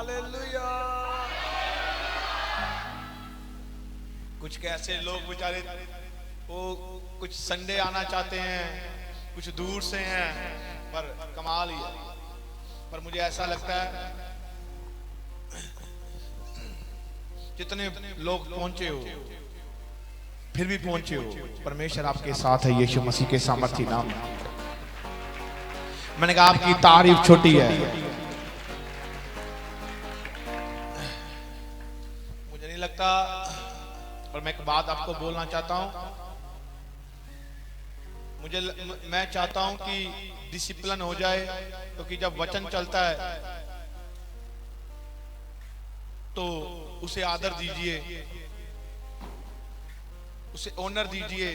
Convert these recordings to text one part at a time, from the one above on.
Hallelujah. कुछ कैसे लोग बेचारे वो कुछ संडे आना चाहते हैं, कुछ दूर से हैं, पर कमाल ही है। पर मुझे ऐसा लगता है जितने लोग पहुंचे हो फिर भी पहुंचे हो, परमेश्वर आपके साथ है यीशु मसीह के सामर्थी नाम में। मैंने कहा आपकी तारीफ छोटी है। मुझे नहीं लगता, पर मैं एक बात आपको बोलना चाहता हूं। मैं चाहता हूं कि डिसिप्लिन हो जाए, क्योंकि जब वचन चलता है तो उसे आदर दीजिए, उसे ऑनर दीजिए।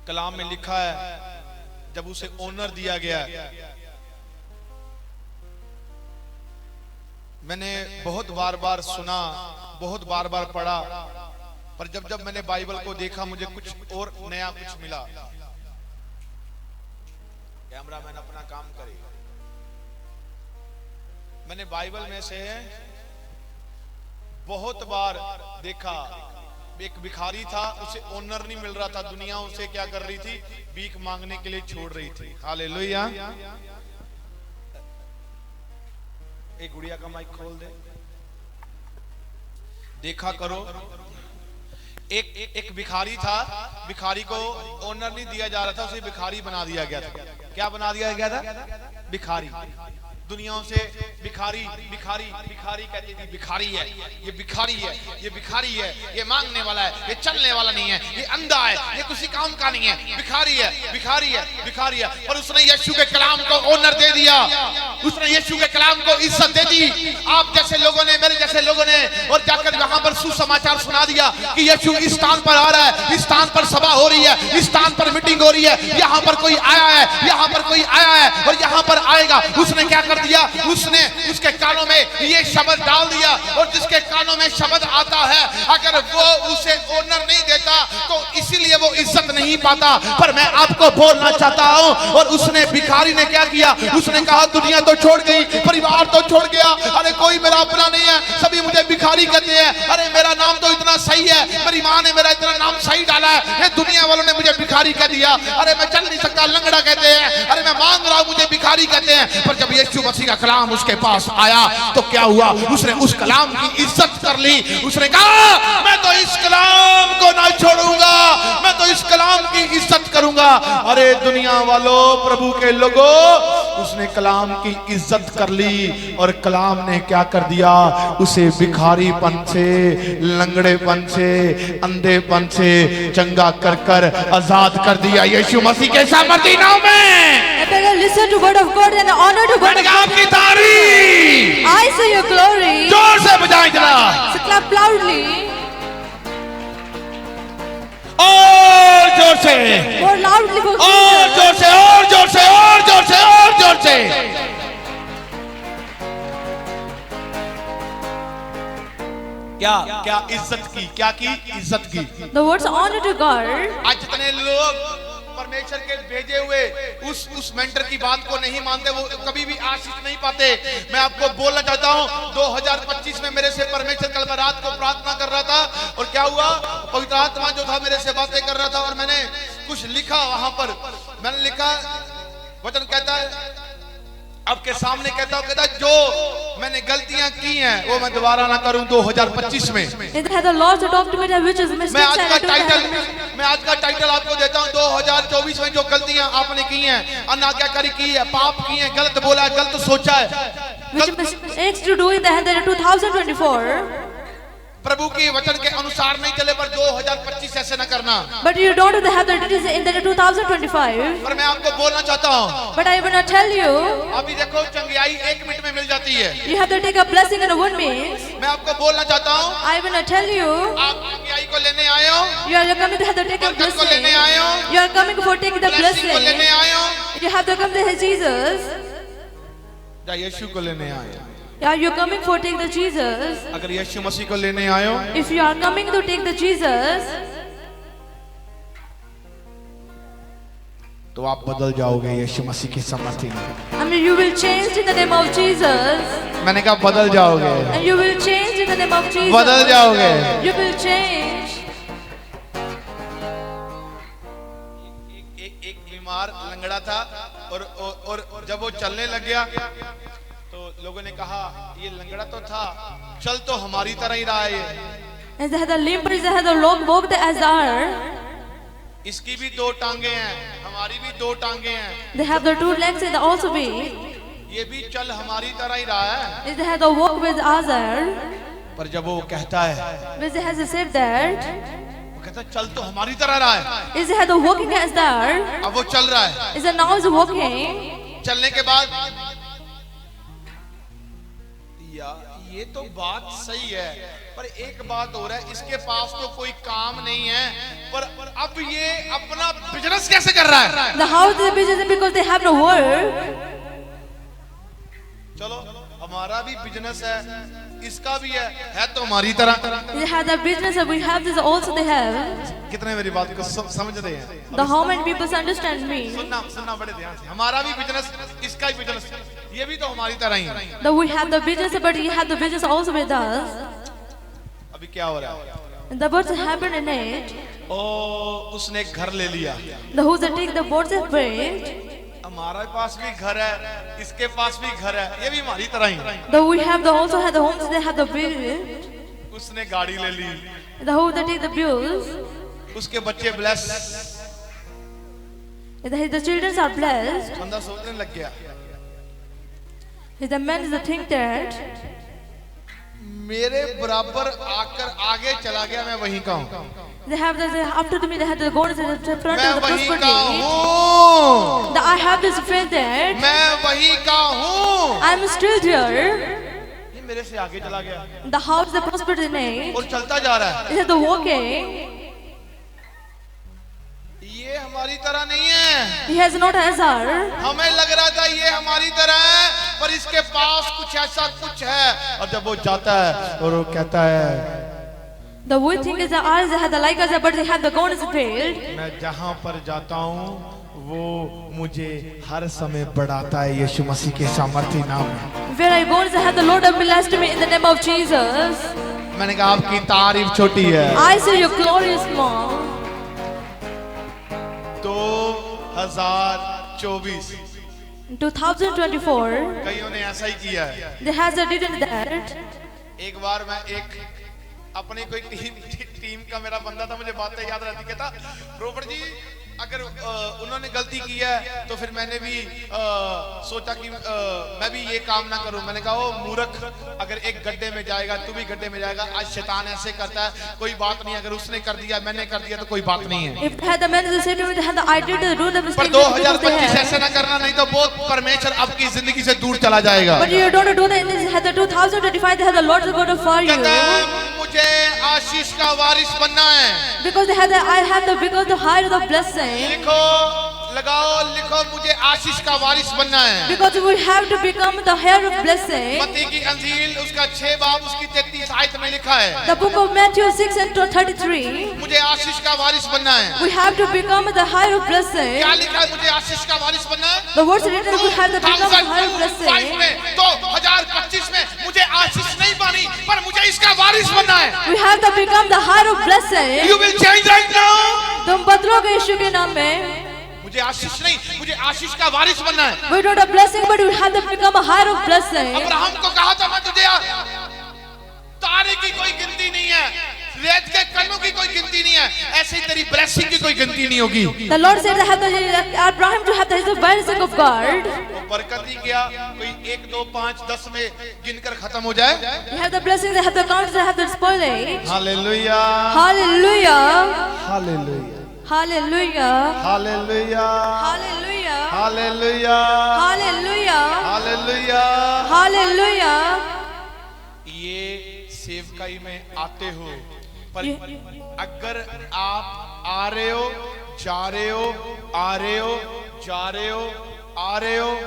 कलाम में लिखा है जब उसे ऑनर दिया गया। मैंने बहुत बार बार सुना, बहुत बार बार पढ़ा, पर जब जब मैंने बाइबल को देखा मुझे कुछ और नया कुछ मिला। कैमरामैन अपना काम करे। मैंने बाइबल में से बहुत बार देखा, एक भिखारी था, उसे ऑनर नहीं मिल रहा था, दुनिया उसे क्या कर रही थी, भीख मांगने के लिए छोड़ रही थी। हालेलुया। एक गुड़िया का माइक खोल दे। देखा करो, एक भिखारी था, भिखारी को ऑनर नहीं दिया जा रहा था, उसे भिखारी बना दिया गया था। क्या बना दिया गया था? भिखारी। दुनिया से भिखारी भिखारी भिखारी कहती थी, भिखारी है ये, भिखारी है ये, भिखारी है ये, मांगने वाला है ये, चलने वाला नहीं है ये, अंधा है ये, किसी काम का नहीं है, भिखारी है भिखारी है भिखारी है। पर उसने यीशु के कलाम को ऑनर दे दिया, उसने यीशु के कलाम को इज्जत दे दी। आप जैसे लोगों ने, मेरे जैसे लोगों ने, और जाकर वहां पर सुसमाचार सुना दिया कि यीशु इस स्थान पर आ रहा है, इस स्थान पर सभा हो रही है, इस स्थान पर मीटिंग हो रही है, यहाँ पर कोई आया है, यहाँ पर कोई आया है और यहाँ पर आएगा। उसने क्या कर दिया? उसने उसके कानों में ये शब्द डाल दिया, और जिसके कानों में शब्द आता है अगर वो उसे ऑनर नहीं देता तो इसीलिए वो इज्जत नहीं पाता। पर मैं आपको बोलना चाहता हूं, और उसने भिखारी ने क्या किया? उसने कहा दुनिया तो छोड़ गई, परिवार तो छोड़ गया, अरे कोई मेरा अपना नहीं है, सभी मुझे भिखारी कहते हैं, अरे मेरा नाम तो इतना सही है, मेरी माँ ने मेरा इतना नाम सही डाला है, ये दुनिया वालों ने मुझे भिखारी कह दिया, अरे मैं चल नहीं सकता, लंगड़ा कहते हैं, अरे मैं मांग रहा हूं, मुझे भिखारी कहते हैं। पर जब यीशु मसीह का कलाम उसके पास आया तो क्या हुआ? उसने उस कलाम की इज्जत कर ली। उसने कहा मैं तो इस कलाम को ना छोड़ूंगा, मैं तो इस कलाम की इज्जत करूंगा। अरे दुनिया वालों, प्रभु के लोगों, उसने कलाम की इज्जत कर ली, और कलाम ने क्या कर दिया? उसे भिखारीपन से, लंगड़ेपन से, अंधेपन से चंगा कर कर आजाद कर दिया यीशु मसीह के सामर्थी नाम में। Listen to word of God and honor to word of God. आपकी तारीफ, I see your glory. जोर से बजाएं जरा, So clap loudly. और जोर से, More loudly for और Jesus. जोर से, और जोर से, और जोर से, और जोर से। क्या क्या इज्जत की, क्या की इज्जत की? The words honor to God. आज जितने लोग परमेश्वर के भेजे हुए उस मेंटर की बात को नहीं मानते, वो कभी भी आशीष नहीं पाते। मैं आपको बोलना चाहता हूँ, 2025 में मेरे से परमेश्वर कल मैं रात को प्रार्थना कर रहा था, और क्या हुआ? पवित्र आत्मा जो था मेरे से बातें कर रहा था, और मैंने कुछ लिखा वहां पर। मैंने लिखा, वचन कहता है आपके सामने, कहता जो मैंने गलतियां की हैं वो मैं दोबारा ना करूं 2025 में। The Lord to talk to me that which is mistakes मैं आज and का I don't टाइटल, have. मैं आज का टाइटल आपको देता हूं, 2024 में जो गलतियां आपने की हैं, अनाज्ञाकारी की है, पाप की है, गलत बोला है, गलत सोचा है, Which mistakes to do in the 2024. प्रभु की वचन के अनुसार नहीं चले, पर 2025 ऐसे न करना। But you don't have the duties in the 2025. पर मैं आपको बोलना चाहता हूँ, But I will not tell you. अभी देखो चंगियाई 1 मिनट में मिल जाती है। You have to take a blessing in a 1 minute. मैं आपको बोलना चाहता हूँ, I will not tell you. आप चंगियाई को लेने आए हो, You are coming to have to take a बरकत को blessing. लेने आए हो, You are coming for taking the blessing को लेने blessing. आए हो, You have to come to Jesus. या यीशु को लेने आए हो? Yeah, you're coming for take the Jesus. अगर यीशु मसीह को लेने आए हो, If you are coming to take the Jesus, तो तो आप बदल जाओगे यीशु मसीह की समर्थी में। I mean, you will change in the name of Jesus. मैंने कहा बदल जाओगे, And you will change in the name of Jesus. बदल जाओगे। You will change. एक बीमार लंगड़ा था और जब वो चलने लग गया तो लोगों ने कहा ये लंगड़ा तो था, चल तो हमारी तरह ही रहा है ये। And they had the limber, they had the long walked as are. इसकी भी दो टांगे हैं, हमारी भी दो टांगे हैं, They have the two legs and also be. ये भी चल हमारी तरह ही रहा है। And they had the walk with other. पर जब वो कहता है, But they has said that. वो कहता है चल तो हमारी तरह रहा है, Is they had the walking as there. अब वो चल रहा है। Is the now is walking. चलने के बाद ये तो बात सही है, पर एक बात हो रहा है, इसके पास तो कोई काम नहीं है, पर अब ये अपना बिजनेस कैसे कर रहा है? The house is a business because they have no work. चलो हमारा भी बिजनेस है, इसका भी है तो हमारी तरह। They have the business and we have this also they have. कितने मेरी बात को समझ रहे हैं? The how many people understand me? सुनना बड़े ध्यान से। हमारा भी बिजनेस, इसका भी बिजनेस, ये भी तो हमारी तरह ही है। That we have the business but you have the business also with us. अभी क्या हो रहा है? And the birds happen in it. ओ उसने एक घर ले लिया। The who's that take the birds and bread. हमारे पास भी घर है, इसके पास भी घर है, ये भी हमारी तरह ही है। The we have the also have the homes they have the build. उसने गाड़ी ले ली, The who that take the bills. उसके बच्चे bless, The children are blessed. बंदा सोचने लग गया The man is the thing that मेरे बराबर आकर आगे चला गया, मैं वहीं का हूँ, they have the after me they have the gold in the front मैं of the वहीं का prosperity. हूँ, I have this faith that मैं वहीं का हूँ। I am still there. ये मेरे से आगे चला गया The house the prosperity name. और चलता जा रहा है। Is the walking. ये हमारी तरह नहीं है। He has not answer. हमें लग रहा था ये हमारी तरह है, पर इसके पास कुछ ऐसा कुछ है। और जब वो जाता है और वो कहता है The we think is the eyes they have the like us but they have the gold is failed. मैं जहाँ पर जाता हूँ वो मुझे हर समय बढ़ाता है यीशु मसीह के सामर्थी नाम में। Where I go they have the Lord have blessed me in the name of Jesus. मैंने कहा आपकी तारीफ छोटी है। I see your glory is small. 2024 2024 कईयों ने ऐसा ही किया है। they has a did that. एक बार मैं एक अपनी कोई टीम का मेरा बंदा था, मुझे बातें याद रहती, कहता रोबर्ट जी अगर उन्होंने गलती की है तो फिर मैंने भी सोचा कि मैं भी ये काम ना करूं। मैंने कहा ओ मूर्ख, अगर एक गड्ढे में जाएगा तू भी गड्ढे में जाएगा। आज शैतान ऐसे करता है, कोई बात नहीं, अगर उसने कर दिया मैंने कर दिया तो कोई बात नहीं है। If had the manager said to me, had the I did do the पर mistake. 2025 ऐसे ना करना, नहीं तो बहुत परमेश्वर आपकी जिंदगी से दूर चला जाएगा। But you don't do that in this. Had the 2025, they had the Lord is going to fire you. कहता है मुझे आशीष का वारिस बनना है। Because they had the I have the because the higher the blessing. लिखो लगाओ लिखो, मुझे आशीष का वारिस बनना है। Because we have to become the heir of blessing. मत्ती की अंजील उसका 6 बाब उसकी 33 आयत में लिखा है, The book of Matthew 6 and 33. मुझे आशीष का वारिस बनना है। We have to become the heir of blessing. क्या लिखा है? मुझे आशीष का वारिस बनना है। The words written we have to become the heir of blessing. 2025 में मुझे आशीष नहीं पानी, पर मुझे इसका वारिस बनना है। We have to become the heir of blessing. You will change right now। तुम बदलोगे यीशु के नाम में। मुझे आशीष नहीं, मुझे आशीष का वारिस बनना है। We don't have blessing, but we have to become a heir of blessing. Abraham को कहा था मैं तुझे, तारे की कोई गिनती नहीं है, रेत के कणों की कोई गिनती नहीं है, ऐसे ही तेरी ब्लेसिंग की कोई गिनती नहीं होगी। The Lord said that Abraham to have the blessing of God. वो बरकत ही क्या कोई 1 2 5 10 में गिनकर खत्म हो जाए। You have the blessing, they have the count, they have the spoilage. Hallelujah Hallelujah. Hallelujah Hallelujah. Hallelujah Hallelujah. Hallelujah Hallelujah. Hallelujah. Hallelujah. ये सेवकाई में आते हो, पर अगर आप आ रहे हो, जा रहे हो, आ रहे हो, जा रहे हो, आ रहे हो,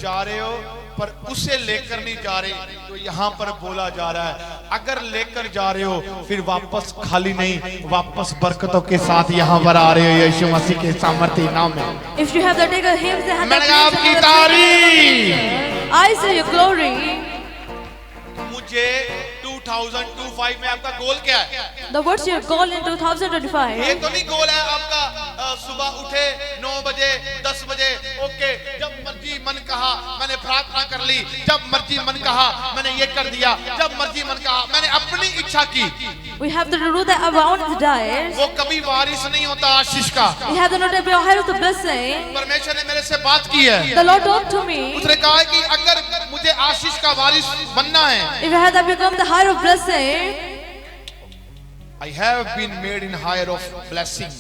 जा रहे हो, पर उसे लेकर नहीं जा रहे, तो यहाँ पर बोला जा रहा है अगर लेकर जा रहे हो फिर वापस खाली नहीं, वापस बरकतों के साथ यहाँ पर आ रहे हो यीशु मसीह के सामर्थ्य नाम में। If you have the take of hymns, they have मैंने कहा आपकी तारीफ। I see your glory. मुझे 2025 में आपका गोल क्या है? The what's your goal in 2025? ये तो नहीं गोल है आपका सुबह उठे 9 बजे 10 बजे ओके, जब मर्जी मन कहा मैंने प्रार्थना कर ली, जब मर्जी मन कहा मैंने ये कर दिया, जब मर्जी मन कहा मैंने अपनी इच्छा की। We have to do that around the diet. वो कभी वारिस नहीं होता आशीष का। We have to not be ahead of the blessing. परमेश्वर ने मेरे से बात की है। The Lord talked to me. उसने कहा कि अगर मुझे आशीष का वारिस बनना है, If I had to become the higher of blessing, I have been made in higher of blessing।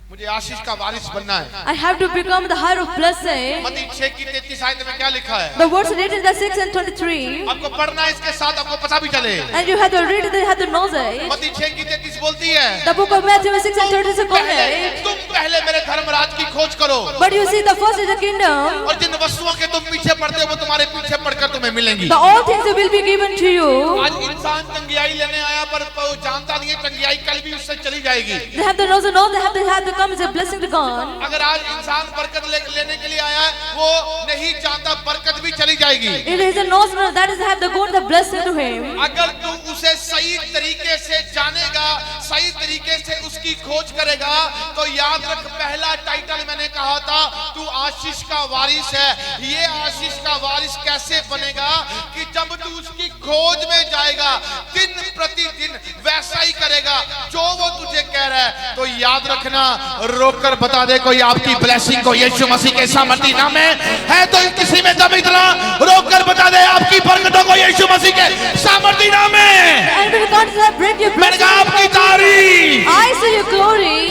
मुझे आशीष का वारिस बनना है। I have to become the higher of blessing. मत्ती 6 की 33 आयत में क्या लिखा है? The words written in the 6 and 23. आपको पढ़ना है, इसके साथ आपको पता भी चले। And you have to read it, you have to know it. मत्ती 6 की 33 बोलती है, The book of Matthew 6 and 30 is a comment. तुम पहले मेरे धर्मराज की खोज करो, But you see, the first is the kingdom. और जिन वस्तुओं के तुम पीछे पड़ते हो वो तुम्हारे पीछे पड़कर तुम्हें मिलेंगी। The all things will be given to you. आज इंसान चंगियाई लेने आया पर वो जानता नहीं है चंगियाई कल भी उससे चली जाएगी। They have to know, they have to come as a blessing to God. अगर आज इंसान बरकत लेने के लिए आया है, वो नहीं जानता बरकत भी चली जाएगी। If he knows that is have to go the blessing to him. अगर तू उसे सही तरीके से जानेगा, सही तरीके से उसकी खोज करेगा, तो याद रख पहला टाइटल मैंने कहा था तू आशीष का वारिस है। ये आशीष का वारिस कैसे बनेगा कि जब तू उसकी खोज में जाएगा, दिन प्रतिदिन वैसा ही करेगा जो वो तुझे कह रहा है। तो याद रखना, रोककर बता दे कोई आपकी ब्लेसिंग को यीशु मसीह के सामर्थ्य नाम में है तो किसी में दम इतना रोककर बता दे आपकी बरकतों को यीशु मसीह के सामर्थ्य नाम में। And we can't break your मैंने कहा आपकी तारीफ। I see your glory.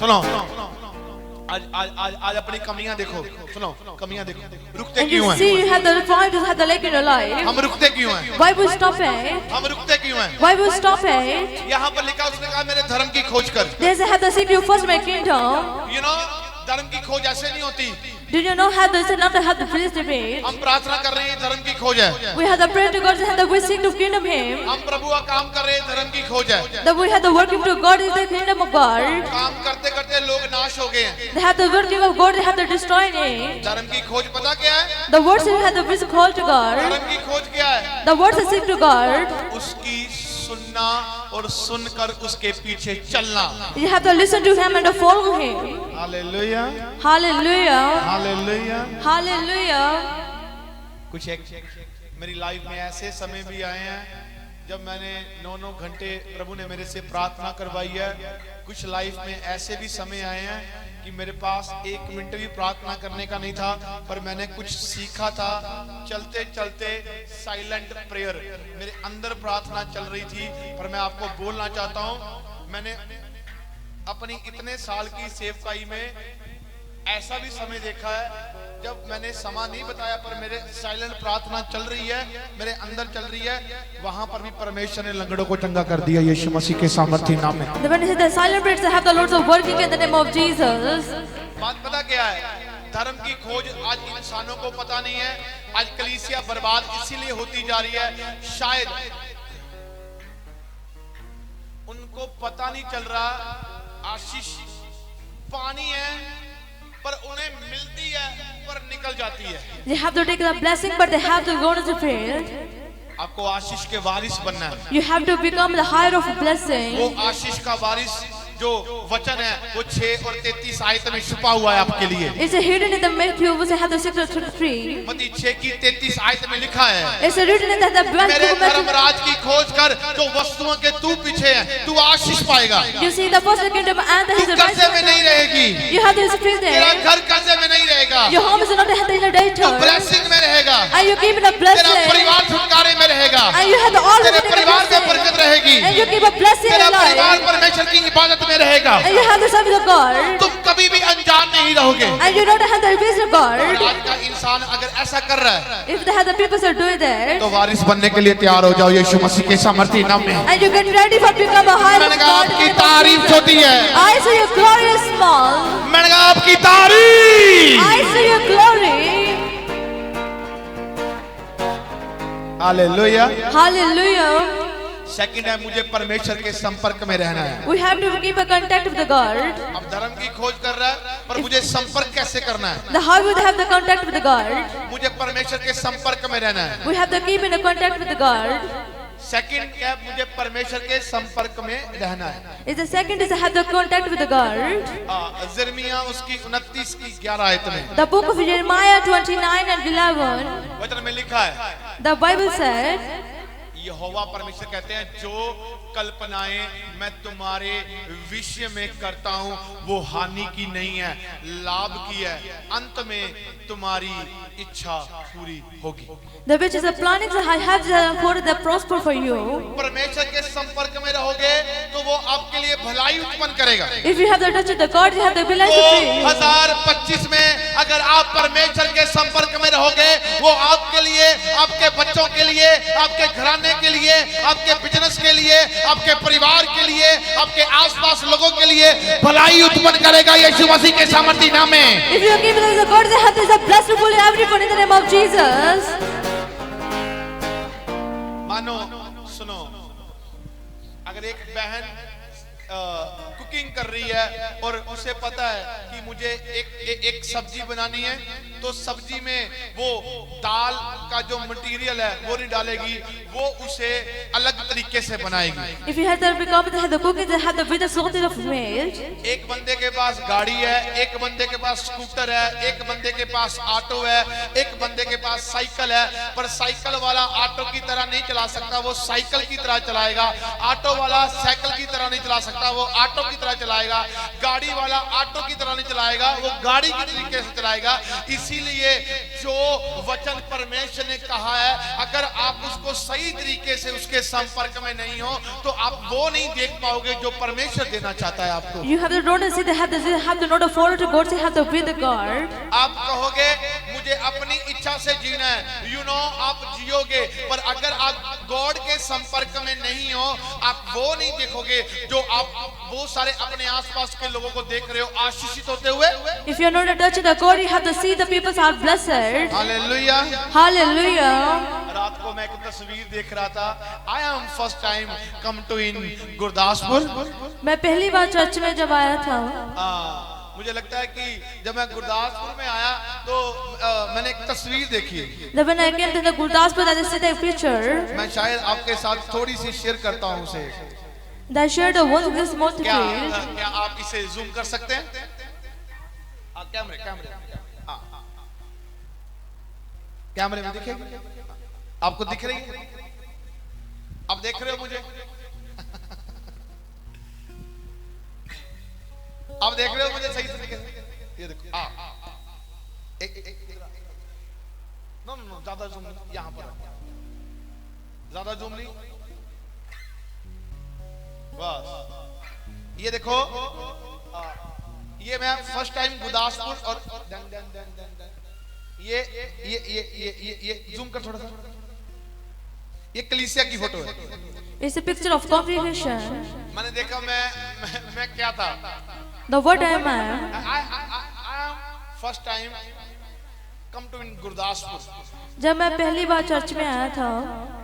सुनो, आज अपनी कमियां देखो, सुनो कमियां देखो, रुकते And क्यों you हैं? see, you have the point to have the leg in your life. हम रुकते क्यों हैं? Why we stop it? हम रुकते क्यों हैं? Why we stop it? यहाँ पर लिखा, उसने कहा मेरे धर्म की खोज कर। There's a have the seek you first my kingdom. You know, धर्म की खोज ऐसे नहीं होती। Did you know how this is not to have the priest debate? हम प्रार्थना कर रहे हैं, धर्म की खोज है। We have the prayer to God and the we seek to kingdom Him. हम प्रभु का काम कर रहे हैं, धर्म की खोज है। That we have the working to God is the kingdom of God. काम करते करते लोग नाश हो गए हैं। They have the working of God, they have the destroying it. धर्म की खोज पता क्या है? The words you have the vision call to God. धर्म की खोज क्या है? The words that seek to God. उसकी सुनना और सुनकर उसके पीछे चलना। You have to listen to Him and to follow Him. Hallelujah, Hallelujah. Hallelujah. Hallelujah. कुछ एक मेरी लाइफ में ऐसे समय भी आए हैं जब मैंने 9-9 घंटे प्रभु ने मेरे से प्रार्थना करवाई है। कुछ लाइफ में ऐसे भी समय आए हैं कि मेरे पास 1 मिनट भी प्रार्थना करने का नहीं था, पर मैंने कुछ सीखा था। चलते चलते साइलेंट प्रेयर मेरे अंदर प्रार्थना चल रही थी। पर मैं आपको बोलना चाहता हूं, मैंने अपनी इतने साल की सेवकाई में ऐसा भी समय देखा है जब मैंने समा नहीं बताया, पर मेरे साइलेंट प्रार्थना चल रही है, मेरे अंदर चल रही है। वहां पर भी परमेश्वर ने लंगड़ों को चंगा कर दिया यीशु मसीह के सामर्थ्य नाम में। When he said the silent prayers have the Lords of working in the name of Jesus. बात पता क्या है? धर्म की खोज आज इंसानों को पता नहीं है। आज कलीसिया बर्बाद इसीलिए होती जा रही है, शायद उनको पता नहीं चल रहा आशीष पानी है पर उन्हें मिलती है पर निकल जाती है। They have to take the blessing, but they have to go to the field. आपको आशीष के वारिस बनना है। You have to become the higher of blessing. वो आशीष का वारिस जो वचन है वो 6 और 33 आयत में छुपा हुआ है आपके लिए। It's hidden in the Matthew, which have the 6 to 3. मत्ती 6 की 33 आयत में लिखा है, It's written in the मेरे धर्मराज की खोज कर, जो वस्तुओं के तू पीछे है तू आशीष पाएगा। You see the first kingdom and तू the कर्जे में नहीं रहेगी, You have to speak तेरा there. घर कर्जे में नहीं रहेगा, Your home is not in the तू data. ब्लेसिंग में रहेगा, And you keep it a तेरा blessing. परिवार छुटकारे में रहेगा, And you have the all तेरे परिवार में बरकत रहेगी, And you keep a blessing in तेरा your परिवार life. परमेश्वर की इबादत में रहेगा। And you have the service of God. तुम कभी भी अनजान नहीं रहोगे। And you don't have the service of और God. आज का इंसान अगर ऐसा कर रहा है If they have the people who are doing that. तो वारिस बनने के लिए तैयार हो जाओ यीशु मसीह के सामर्थ्य नाम में। And you get ready for become a higher मैंने of कहा God. आपकी तारीफ छोटी है, I see your glory is small. मैंने कहा आपकी तारीफ। I see your glory. Hallelujah. Hallelujah. Second है मुझे परमेश्वर के संपर्क में रहना है। We have to keep a contact with the God. अब धर्म की खोज कर रहा है, पर मुझे संपर्क कैसे करना है? The how we have the contact with the God. मुझे परमेश्वर के संपर्क में रहना है। We have to keep in a contact with the God. Second क्या है? मुझे परमेश्वर के संपर्क में रहना है। Is the second is to have the contact with the God. यिर्मयाह उसकी 29 की 11 आयत में The book of Jeremiah 29 and 11. वचन में लिखा है, The Bible said, यहोवा परमेश्वर कहते हैं जो कल्पनाएं मैं तुम्हारे विषय में करता हूं वो हानि की नहीं है, लाभ की है, अंत में तुम्हारी इच्छा पूरी होगी। the which is the planning that I have for the prosper for you. परमेश्वर के संपर्क में रहोगे तो वो आपके लिए भलाई उत्पन्न करेगा। If you have the touch of the God, you have the ability to pray. 2025 में अगर आप परमेश्वर के संपर्क में रहोगे, वो आपके लिए, आपके बच्चों के लिए, आपके घराने के लिए, आपके बिजनेस के लिए, आपके परिवार के लिए, आपके आसपास लोगों के लिए भलाई उत्पन्न करेगा यीशु मसीह के सामर्थी नाम में। If you give the God, they have this blessed to fully everyone in the name of Jesus. मानो सुनो, अगर एक बहन कुकिंग कर रही है और उसे पता है कि मुझे एक सब्जी बनानी है, तो सब्जी में वो दाल का जो मटेरियल है वो नहीं डालेगी, वो उसे अलग तरीके से बनाएगी। If you have the become the cooking, they have the with the sort of meat. एक बंदे के पास गाड़ी है, एक बंदे के पास स्कूटर है, एक बंदे के पास ऑटो है, एक बंदे के पास साइकिल है, पर साइकिल वाला ऑटो की तरह नहीं चला सकता, वो साइकिल की तरह चलाएगा। ऑटो वाला साइकिल की तरह नहीं चला सकता, वो ऑटो की तरह चलाएगा। गाड़ी वाला ऑटो की तरह नहीं चलाएगा, वो गाड़ी की तरीके से चलाएगा। इसीलिए जो वचन परमेश्वर ने कहा है, अगर आप उसको सही तरीके से उसके संपर्क में नहीं हो तो आप वो नहीं देख पाओगे जो परमेश्वर देना चाहता है आपको। You have to know to see, they have to know to follow to God, they have to be the God. आप कहोगे मुझे अपनी इच्छा से जीना है, आप जियोगे, पर अगर आप गॉड के संपर्क में नहीं हो, आप वो नहीं देखोगे जो आप बहुत सारे अपने आसपास के लोगों को देख रहे हो आशीषित होते हुए। If you are not touching the God, you have to see the people are blessed. Hallelujah. Hallelujah. रात को मैं एक तस्वीर देख रहा था। I am first time come to in Gurdaspur. मैं पहली बार चर्च में जब आया था, मुझे लगता है कि जब मैं गुरदासपुर में आया तो मैंने एक तस्वीर देखी। when I came to the Gurdaspur, I see the picture. मैं शायद आपके साथ थोड़ी सी शेयर करता हूँ उसे। That shared the one this most क्या field. क्या आप इसे जूम कर सकते हैं? कैमरे कैमरे में दिखेगी? आपको दिख रही है? आप देख रहे हो मुझे? आप देख रहे हो मुझे सही से? ये देखो, नो ज्यादा जूम नहीं, यहाँ पर ज्यादा जूम नहीं, बस ये देखो। ये मैं फर्स्ट टाइम गुरदासपुर और ये जूम कर थोड़ा सा, ये कलीसिया की फोटो है। It's a picture of congregation. मैंने देखा मैं क्या था? The word I am. I am first time come to in Gurdaspur. जब मैं पहली बार चर्च में आया था,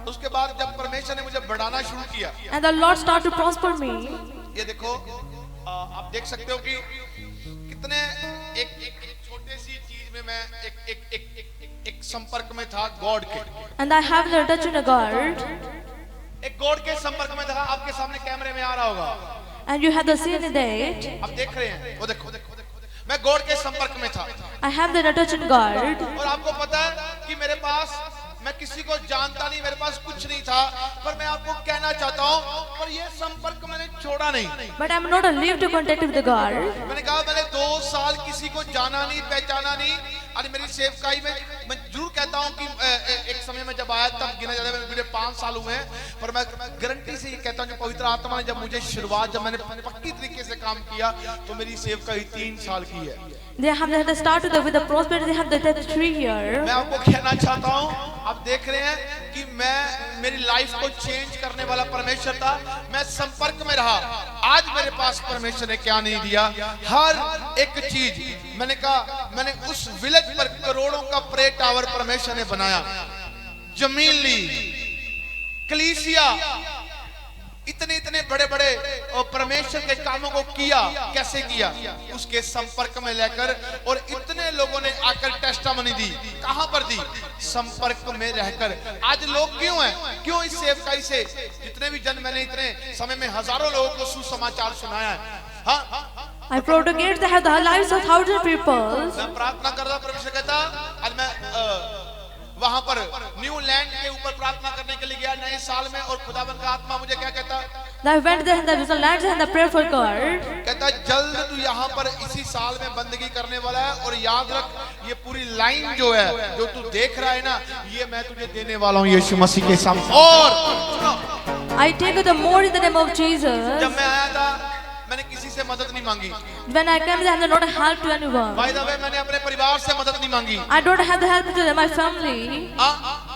उसके बाद जब परमेश्वर ने मुझे बढ़ाना शुरू किया, and the Lord started to prosper me. ये देखो, आप देख सकते हो कि कितने एक छोटे सी चीज में मैं एक संपर्क में था गॉड के। And I have the touch of the God. एक गॉड के संपर्क में था। आपके सामने कैमरे में आ रहा होगा, And you have the seen that. आप देख रहे हैं, वो देखो मैं गॉड के संपर्क में था। I have the touch of God. और आपको पता है कि मेरे पास, मैं किसी को जानता नहीं, मेरे पास कुछ नहीं था, पर मैं आपको कहना चाहता हूँ, पर ये संपर्क मैंने छोड़ा नहीं। But I'm not a leave to contact with the God. मैंने कहा मैंने 2 साल किसी को जाना नहीं, पहचाना नहीं। अरे मेरी सेवकाई में मैं जरूर कहता हूँ कि एक समय में जब आया तब गिना जाता है, मुझे 5 साल हुए हैं, पर मैं गारंटी से ये कहता हूँ कि पवित्र आत्मा ने जब मुझे शुरुआत, जब मैंने पक्की तरीके से काम किया, तो मेरी सेवकाई 3 साल की है। They have the start with the prosperity. They have the 3 years. मैं आपको कहना चाहता हूँ, आप देख रहे हैं कि मेरी लाइफ को चेंज करने वाला परमेश्वर था। मैं संपर्क में रहा। आज मेरे पास परमेश्वर ने क्या नहीं दिया, हर एक चीज। मैंने कहा मैंने उस विलेज पर करोड़ों का प्रे टावर परमेश्वर ने बनाया। जमीन ली, कलीसिया इतने इतने बड़े बड़े परमेश्वर के कामों को किया। कैसे किया? उसके संपर्क में लेकर, और इतने लोगों ने आकर टेस्टामनी दी। कहां पर दी? संपर्क में रहकर। आज लोग क्यों हैं? क्यों इस सेवकाई से जितने भी जन, मैंने इतने समय में हजारों लोगों को सुसमाचार सुनाया है। हाँ, I propagate the lives of thousands of people. मैं प्रार्थना कर रहा, परमेश्वर कहता आज मैं वहां पर न्यू लैंड के ऊपर प्रार्थना करने के लिए गया नए साल में, और खुदावन का आत्मा मुझे क्या कहता? I went there and there was a land and the prayer for God. कहता जल्द तू यहाँ पर इसी साल में बंदगी करने वाला है, और याद रख ये पूरी लाइन जो है, जो तू देख रहा है ना, ये मैं तुझे देने वाला हूँ यीशु मसीह के सामने। और I take the more in the name of Jesus. जब मैं आया था मैंने किसी से मदद नहीं मांगी। When I came, I had not help to anyone. By the way, मैंने अपने परिवार से मदद नहीं मांगी। I don't have the help to my family.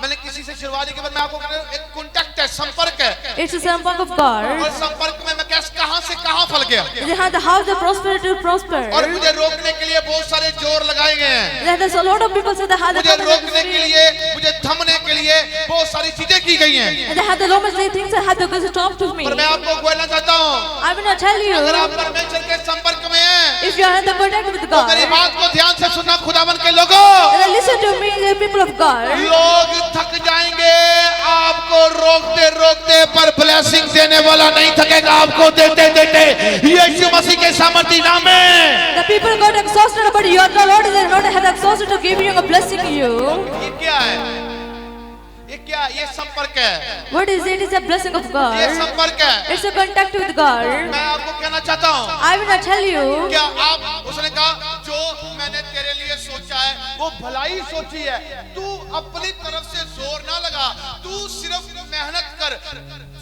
मैंने किसी से शुरुआत के बाद मैं आपको एक कांटेक्ट है, संपर्क है। It's a symbol of God. और संपर्क में मैं कैसे कहां से कहां फल गया। They have the house of prosperity to prosper. और मुझे रोकने के लिए बहुत सारे जोर लगाए गए हैं। There's a lot of people say they have the मुझे रोकने के लिए, मुझे थमने के लिए बहुत सारी चीजें की गई हैं। They have the lot of things that have to stop to me. पर मैं आपको बोलना चाहता हूँ, I will not tell you. अगर आप परमेश्वर के संपर्क में हैं, If you are in the contact with तो God, मेरी बात को ध्यान से सुनना खुदावन के लोगों। then listen to me, the people of God. लोग थक जाएंगे आपको रोकते रोकते, पर ब्लेसिंग देने वाला नहीं थकेगा आपको देते देते यीशु मसीह के सामर्थी नाम में। The people got exhausted, but your Lord is not have exhausted to give you a blessing you. ये क्या है? ये क्या? ये संपर्क है। What is it? It's a blessing of ये God. संपर्क है। It's a contact with God. मैं आपको कहना चाहता हूँ, I will not tell you. क्या आप, उसने कहा जो मैंने तेरे लिए सोचा है वो भलाई सोची है। तू अपनी तरफ से जोर ना लगा, तू सिर्फ मेहनत कर,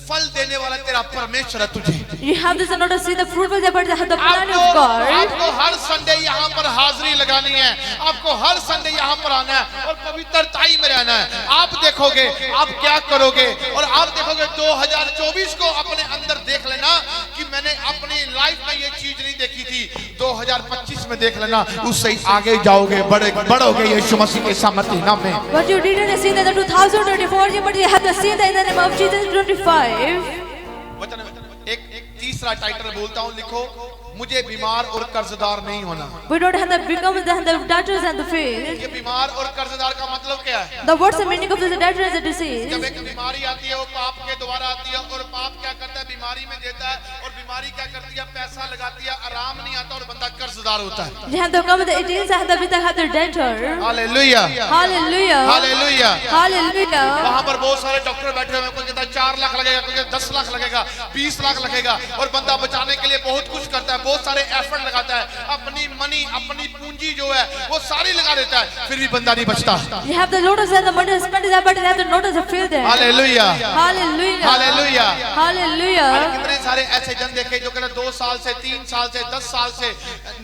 फल देने वाला तेरा परमेश्वर है तुझे। You have this in order to see the fruit of the but the plan of God. आपको हर संडे यहाँ पर हाजिरी लगानी है, आपको हर संडे यहाँ पर आना है और पवित्रताई में रहना है। आप देखोगे आप क्या करोगे, और आप देखोगे 2024 को अपने अंदर देख लेना कि मैंने अपनी लाइफ में ये चीज नहीं देखी थी। 2025 में देख लेना, उससे ही आगे जाओगे, बढ़ोगे यीशु मसीह के सामर्थ्य नाम में। But you didn't see that in 2024, but you have to see that in the name of Jesus 25. वचन एक तीसरा टाइटल बोलता हूँ, लिखो, मुझे बीमार और कर्जदार नहीं होना। We don't have to become the debtors and the faith. ये बीमार और कर्जदार का मतलब क्या है? The what's the meaning of the debtor and the disease? जब एक बीमारी आती है वो पाप के द्वारा आती है, और पाप क्या करता है? बीमारी में देता है, और बीमारी क्या करती है? पैसा लगाती है, आराम नहीं आता और बंदा कर्जदार होता है। You have to come with the it is and the with the debtor. Hallelujah, Hallelujah. Hallelujah. Hallelujah. वहाँ पर बहुत सारे डॉक्टर बैठे हुए हैं, कोई कहता है 4 लाख लगेगा, कोई कहता है 10 लाख लगेगा, 20 लाख लगेगा, और बंदा बचाने के लिए बहुत कुछ करता है, बहुत सारे एफर्ट लगाता है, अपनी मनी, अपनी पूंजी जो है वो सारी लगा देता है, फिर भी बंदा नहीं बचता। You have the notice and the money spent that, but you have the notice to fill there. Hallelujah, Hallelujah. Hallelujah. Hallelujah. कितने सारे ऐसे जन देखे जो कहते 2 साल से, 3 साल से, 10 साल से,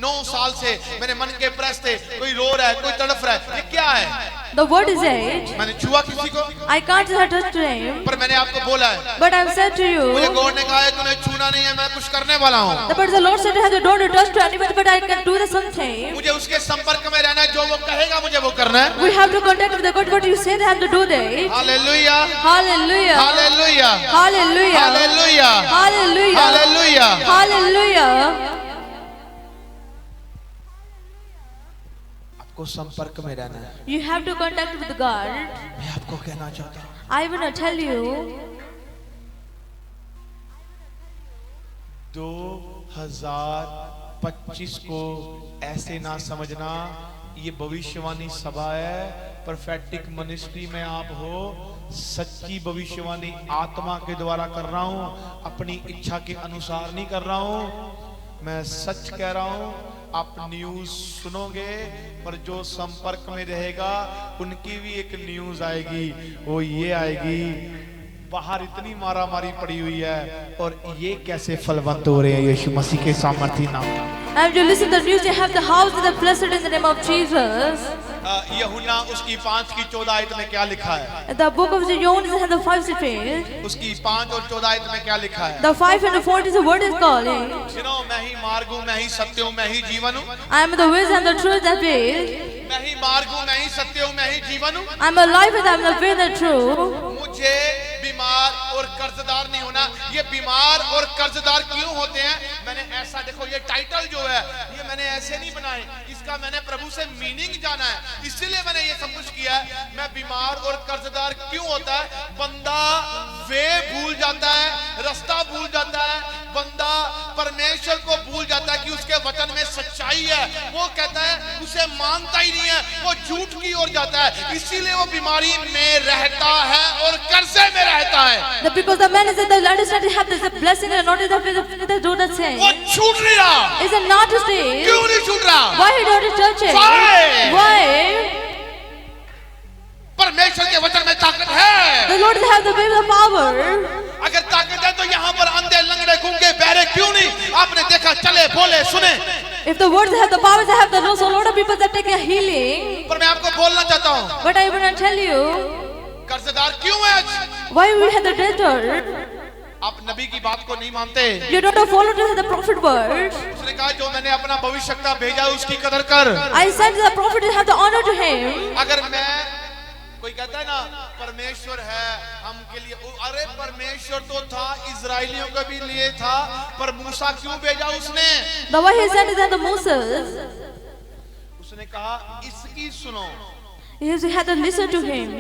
9 साल से मेरे मन के प्रेस थे, कोई रो रहा है, कोई तड़फ रहा है। ये क्या है? The word is it. मैंने छुआ किसी को, I can't touch to him, पर मैंने आपको बोला है, but I've said to मुझे you. गॉड ने कहा है तूने छूना नहीं है, मैं कुछ करने वाला हूँ। But the Lord said I have the don't touch to anyone, but I can do the something. मुझे उसके संपर्क में रहना है, जो वो कहेगा मुझे वो करना है। We have to contact with the God. What you say, they have to do that. Hallelujah, Hallelujah. Hallelujah, Hallelujah. Hallelujah, Hallelujah. Hallelujah. Hallelujah. आपको संपर्क में रहना है। You have to contact with God. मैं आपको कहना चाहता हूँ, I will not tell you. 2025 को ऐसे ना समझना ये भविष्यवाणी सभा है, परफेक्टिक मिनिस्ट्री में आप हो, सच्ची भविष्यवाणी आत्मा के द्वारा कर रहा हूं, अपनी इच्छा के अनुसार नहीं कर रहा हूं। मैं सच कह रहा हूं, आप न्यूज सुनोगे, पर जो संपर्क में रहेगा उनकी भी एक न्यूज आएगी, वो ये आएगी, बाहर इतनी मारामारी पड़ी हुई है और ये कैसे फलवंत हो रहे हैं यीशु मसीह के सामर्थ्य नाम में। And you listen to the news, you have the house of the blessed in the name of Jesus. यूहन्ना उसकी 5 की 14 आयत में क्या लिखा है? The book of John is the 5th page. उसकी 5 और 14 आयत में क्या लिखा है? The 5 and the 4 is the word is calling. सुनो, मैं ही मार्ग हूँ, मैं ही सत्य हूँ, मैं ही जीवन हूँ। I am the way and the truth that way. मैं ही मार्ग हूँ, मैं ही सत्य हूँ, मैं ही जीवन हूँ। I'm alive and I'm the way, the truth. मुझे बीमार और कर्जदार नहीं होना। ये बीमार और कर्जदार क्यों होते हैं? मैंने ऐसा, देखो ये टाइटल जो है ये मैंने ऐसे नहीं बनाए, इसका मैंने प्रभु से मीनिंग जाना है, इसीलिए मैंने ये सब कुछ किया है। मैं बीमार और कर्जदार क्यों होता है? बंदा वे भूल जाता है, रास्ता भूल जाता है, बंदा परमेश्वर को भूल जाता है कि उसके वचन में सच्चाई है। वो कहता है, उसे मानता ही नहीं है, वो झूठ की ओर जाता है, इसीलिए वो बीमारी में रहता है और कर्जे में रहता है। Because the man is in the understanding have this blessing and not in the do the same. वो छूट नहीं रहा। Is it not to stay? क्यों नहीं छूट रहा? Why he don't touch it? Why? Why? परमेश्वर के वचन में ताकत है। The Lord have the way, the power. अगर ताकत है तो यहाँ पर अंधे, लंगड़े, गूंगे, बहरे क्यों नहीं? आपने देखा, चले, बोले, सुने। If the words have the power, they have the know. So a lot of people that take a healing. पर मैं आपको बोलना चाहता हूँ, But I want to tell you, कर्जदार क्यों है आज? why we have the debtor? आप नबी की बात को नहीं मानते। You don't follow the prophet word. उसने कहा, जो मैंने अपना भविष्यवक्ता भेजा उसकी कदर कर। I said the prophet have the honor to him. अगर मैं, कोई कहता है ना परमेश्वर है हम के लिए, अरे परमेश्वर तो था, इजराइलियों के भी लिए था, पर मूसा क्यों भेजा उसने? The way he sent is the Moses. उसने कहा, इसकी सुनो। He had to listen to him.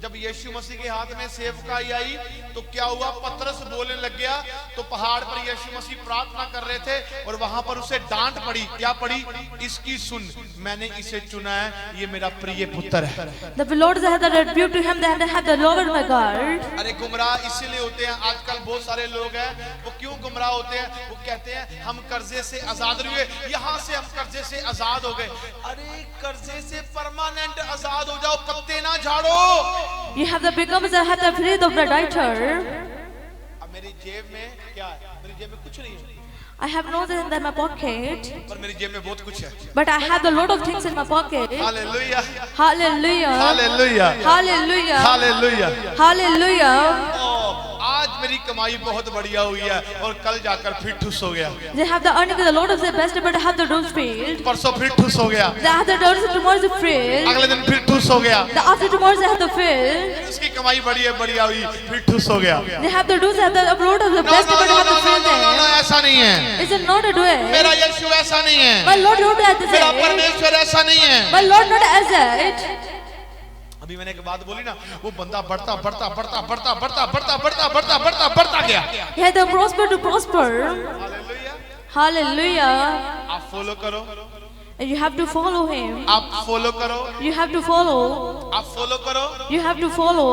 जब यीशु मसीह के हाथ में सेवकाई आई तो क्या हुआ? पतरस बोलने लग गया, तो पहाड़ पर यीशु मसीह प्रार्थना कर रहे थे और वहां पर उसे डांट पड़ी। क्या पड़ी? इसकी सुन, मैंने इसे चुना है, ये मेरा प्रिय पुत्र है। The Lord had the rebuke to him, they had the Lord my God. अरे गुमराह इसीलिए होते हैं आजकल बहुत सारे लोग हैं, वो क्यों गुमराह होते हैं? वो कहते हैं हम कर्जे से आजाद हुए, यहाँ से हम कर्जे से आजाद हो गए। अरे कर्जे से परमानेंट आजाद हो जाओ, पत्ते ना झाड़ो। You have the become the have the faith of the writer. अब मेरी जेब में क्या है? मेरी जेब में कुछ नहीं है। I have no things in my pocket, पर मेरी जेब में बहुत कुछ है। but I have a lot of things in my pocket. Hallelujah, Hallelujah. Hallelujah, Hallelujah. Hallelujah. Hallelujah. आज मेरी कमाई बहुत बढ़िया हुई है और कल जाकर फिर ठुस हो गया। They have the earning of the Lord of the best, but I have the doors failed. परसों फिर ठुस हो गया। They have the doors of tomorrow's failed. अगले दिन फिर ठुस हो गया। The after tomorrow's they have the failed. उसकी कमाई बढ़िया हुई, फिर ठुस हो गया। They have the doors have the Lord of the best, but I have the failed. ऐसा नहीं है। Is it not a way? मेरा यीशु ऐसा नहीं है। My Lord not as मेरा it. परमेश्वर ऐसा नहीं है। My Lord not as it. अभी मैंने एक बात बोली ना, वो बंदा बढ़ता गया। He had the prosper to prosper. Hallelujah. Hallelujah. आप फॉलो करो, And you have to follow him. आप फॉलो करो, You have to follow. आप फॉलो करो। You have to follow.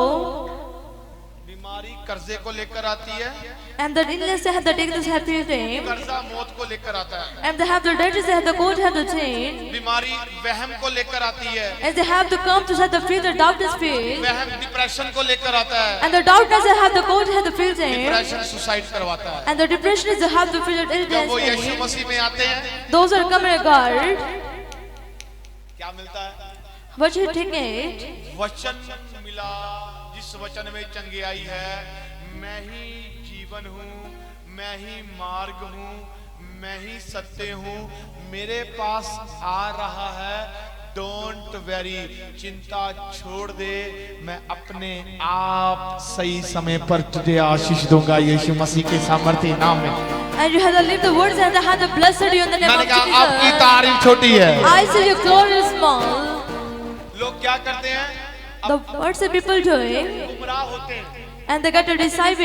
बीमारी कर्जे को लेकर आती है, And the illness they have the take this happy name. कर्जा मौत को लेकर आता है। And they have the debtors they have the court have the chain. बीमारी वहम को लेकर आती है, And they have to come to set the fear the darkness fear. वहम डिप्रेशन को लेकर आता है, And the darkness they have the court have the fear chain. Depression suicide करवाता है। And the depression is they have the fear जब वो यीशु illness. मसीह में आते हैं, Those are coming to God. क्या मिलता है? But you take it. वचन मिला, जिस वचन में चंगियाई है। मैं ही जीवन हूँ, मैं ही मार्ग हूँ, मैं ही सत्य हूँ, मेरे पास आ रहा है। डोंट वेरी, चिंता छोड़ दे, मैं अपने आप सही समय पर तुझे आशीष दूंगा यीशु मसीह के सामर्थ्य नाम में। And you have to live the words and they have to blessed you in the name मैंने of कहा आपकी Jesus. तारीफ छोटी है। I see your glory is small. लोग क्या करते हैं? The words that people doing गुमराह होते हैं। and they got to decide.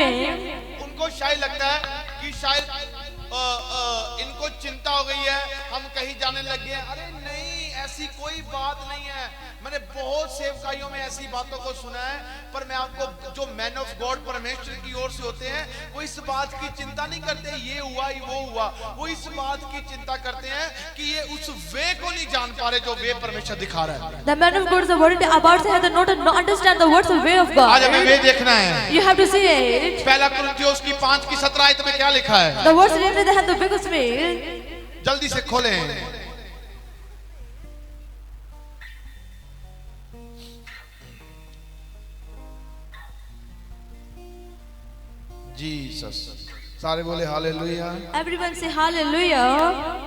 उनको शायद लगता है कि शायद इनको चिंता हो गई है, हम कहीं जाने लग गए। अरे नहीं, ऐसी कोई बात नहीं है। मैंने बहुत सेवकाइयों में ऐसी बातों को सुना है, पर मैं आपको, जो मैन ऑफ गॉड परमेश्वर की ओर से होते हैं, वो इस बात की चिंता नहीं करते ये हुआ वो हुआ, वो इस बात की चिंता करते हैं कि ये उस वे को नहीं जान पा रहे जो वे परमेश्वर दिखा रहा है। The man of God is worried about they have to not understand the words of way of आज हमें God. वे देखना है। You have to see it. पहला कुरिन्थियों की 5:17 आयत में क्या लिखा है? The words written they have the biggest way. जल्दी से खोलें। जीसस सारे बोले hallelujah, Everyone say hallelujah.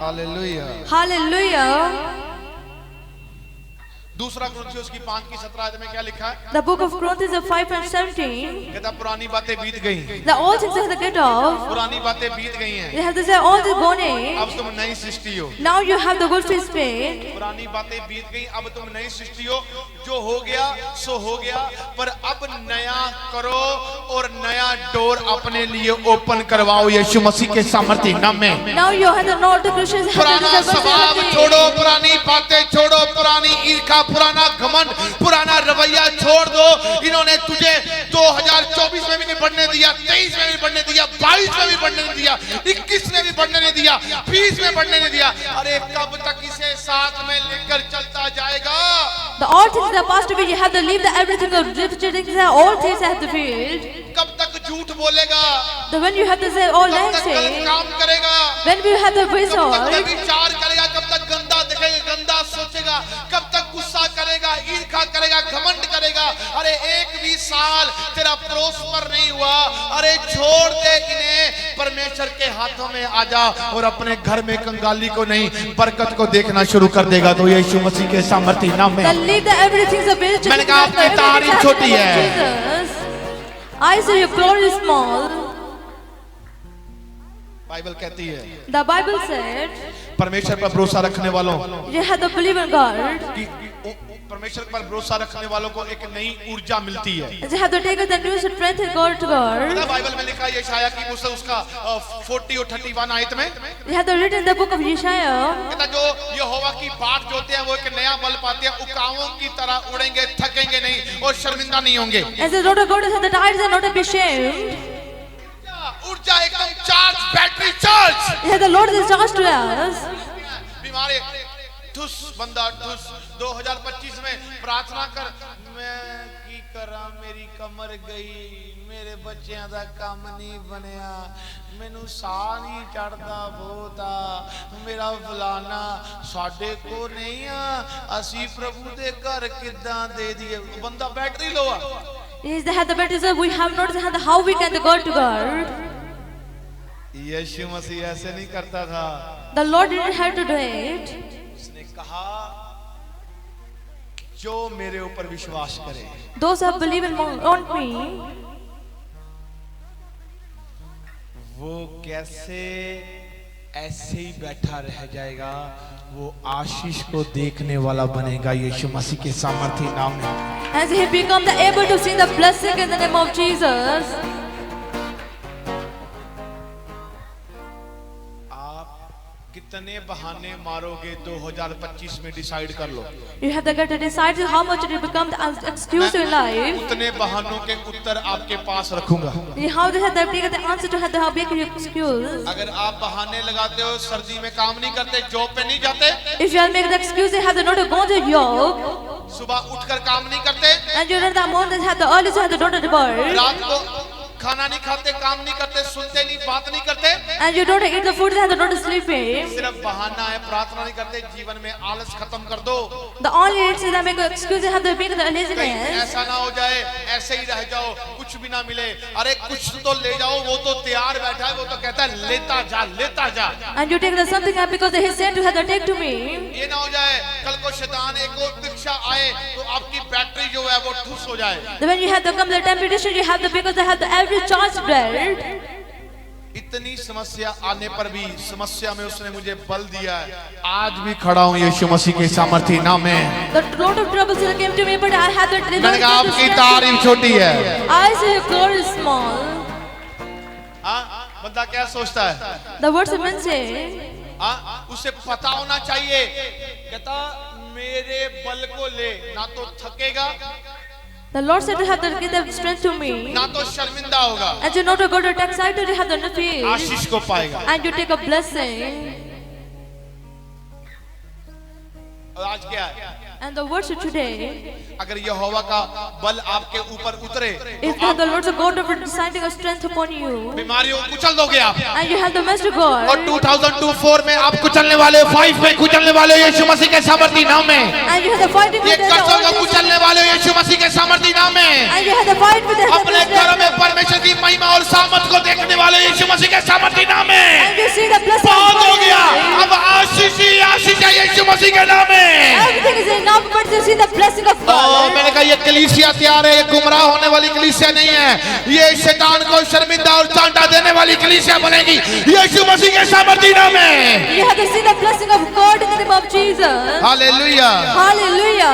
Hallelujah. Hallelujah. दूसरा कुरिन्थियों की 5 की 17 में क्या लिखा है? The book of Corinthians 5:17. कहता पुरानी बातें बीत गई, The old things have to get off. पुरानी बातें बीत गई हैं, They have to say all is gone in. अब तुम नई सृष्टि हो। Now you have the good free spirit. पुरानी बातें बीत गई, अब तुम नई सृष्टि हो। जो हो गया सो हो गया, पर अब नया करो और नया डोर अपने लिए ओपन करवाओ यीशु मसीह के सामर्थ्य नाम में। Now you have the Lord the Christians have पुराना the स्वभाव छोड़ो, पुरानी बातें छोड़ो, पुरानी ईर्ष्या, पुराना घमंड, पुराना रवैया छोड़ दो। इन्होंने तुझे 2024 में भी नहीं बढ़ने दिया, 23 में भी बढ़ने दिया, 22 में भी बढ़ने नहीं दिया, 21 में भी बढ़ने नहीं दिया, 20 में बढ़ने नहीं दिया। अरे कब तक इसे साथ में लेकर चलता जाएगा? The all things that passed away, you have to leave the everything of drifted things that all things have to filled. कब तक झूठ बोलेगा? The when you have to say all कब lies तक गलत say, काम करेगा? when you have the कब तक resort, विचार करेगा? कब तक गंदा दिखेगा, गंदा सोचेगा? कब तक गुस्सा करेगा, ईर्ष्या करेगा, घमंड करेगा? अरे एक भी साल तेरा प्रोस्पर नहीं हुआ। अरे छोड़ दे इन्हें, परमेश्वर के हाथों में आ जा और अपने घर में कंगाली को नहीं बरकत को देखना शुरू कर देगा। तो यीशु मसीह के सामर्थ्य नाम में then leave the everything of it. मैंने कहा आपकी तारीफ छोटी है, I say your glory is small. Bible कहती है The Bible said, परमेश्वर पर भरोसा रखने वालों you have to believe in God. कि परमेश्वर पर भरोसा रखने वालों को एक नई ऊर्जा मिलती है। You have to take the new strength in God to God. Bible में लिखा है यशायाह की पुस्तक उसका 40 और 31 आयत में, You have to read in the book of Yeshaya. कहता जो यहोवा की बाट जोते हैं वो एक नया बल पाते हैं, उकाओं की तरह उड़ेंगे, थकेंगे नहीं और शर्मिंदा नहीं होंगे। As the Lord of God has the tides and not to be ashamed. ऊर्जा एकदम charge, battery charge. You have the Lord is charged to us. बीमारी ठुस बंदा ठुस। 2025 में प्रार्थना कर, मैं की करा मेरी कमर गई, मेरे बच्चों का काम नहीं बनया, मैनू साह नहीं चढ़ता बहुता, मेरा फलाना साडे को नहीं आ, असी प्रभु दे घर किदां दे दिए। बंदा बैटरी लो आ। Is the the better is we have not had how we can go to God. यीशु मसीह ऐसे नहीं करता था। The Lord didn't have to do it. उसने कहा जो मेरे ऊपर विश्वास करे, Those who believe on me, वो कैसे ऐसे ही बैठा रह जाएगा, वो आशीष को देखने वाला बनेगा यीशु मसीह के सामर्थ्य नाम में। as he become the able to see the blessing in the name of Jesus. कितने बहाने मारोगे 2025 में डिसाइड कर लो। You have to get to decide how much it becomes as excuse in life. उतने बहानों के उत्तर आपके पास रखूंगा। How they have to take the answer to have the how big your excuse. अगर आप बहाने लगाते हो, सर्दी में काम नहीं करते, जॉब पे नहीं जाते, If you are making the excuse, they have to not to go to job. सुबह उठकर काम नहीं करते, And you know the morning have the early to have the daughter to birth. रात को खाना नहीं खाते, काम नहीं करते, सुनते नहीं, बात नहीं करते, And you don't eat the food, they have the daughter sleeping. सिर्फ बहाना है, प्रार्थना नहीं करते। जीवन में आलस खत्म कर दो। The only is that make an excuse, they have to make the कहीं laziness. ऐसा ना हो जाए ऐसे ही रह जाओ, कुछ भी ना मिले। अरे कुछ तो ले जाओ, वो तो तैयार बैठा है, वो तो कहता है लेता जा, लेता जा। And you take the something up because he said to have the take to me. ये ना हो जाए कल को शैतान एक और परीक्षा आए तो आपकी बैटरी जो है वो ठुस हो जाए। Then when you have to come the temptation, you have to because they have the every charge bread. इतनी समस्या आने पर भी समस्या में उसने मुझे बल दिया है, आज भी खड़ा हूँ यीशु मसीह के सामर्थ्य नाम में। The lot of troubles that came to me, but I had the मैंने कहा आपकी तारीफ छोटी है। I say your glory is small. हाँ, बंदा क्या सोचता है? The words of men say, हाँ, उसे पता होना चाहिए, कहता मेरे बल को ले, ना तो थकेगा, the Lord said to have to give the strength to me. ना तो शर्मिंदा होगा, And you know to go to attack side to have the fear. आशीष को पाएगा। And you take a blessing. और आज क्या है? And the words of today, अगर यहोवा का बल आपके ऊपर उतरे if the Lord of God of deciding a strength upon you, बीमारियों को कुचल दोगे आप। and you have the mercy of God, और 2024 में आप कुचलने वाले, 5 में कुचलने वाले यीशु मसीह के सामर्थ्य नाम में। and you have the fighting ये with the कर्जों को Lord, कुचलने वाले हो यीशु मसीह के सामर्थी नाम में। And you have the fight with the अपने घरों में परमेश्वर की महिमा और सामर्थ को देखने वाले हो यीशु मसीह के सामर्थी नाम में। And you see the blessing of बहुत हो God. गया, अब आशीष ही आशीष है यीशु मसीह के नाम में। Everything is enough, but you see the blessing of God. मैंने कहा ये कलीसिया तैयार है, ये गुमराह होने वाली कलीसिया नहीं है, ये शैतान को शर्मिंदा और चांटा देने वाली कलीसिया बनेगी यीशु मसीह के सामर्थी नाम में। You have to see the blessing of God in the name of Jesus. Hallelujah. Hallelujah.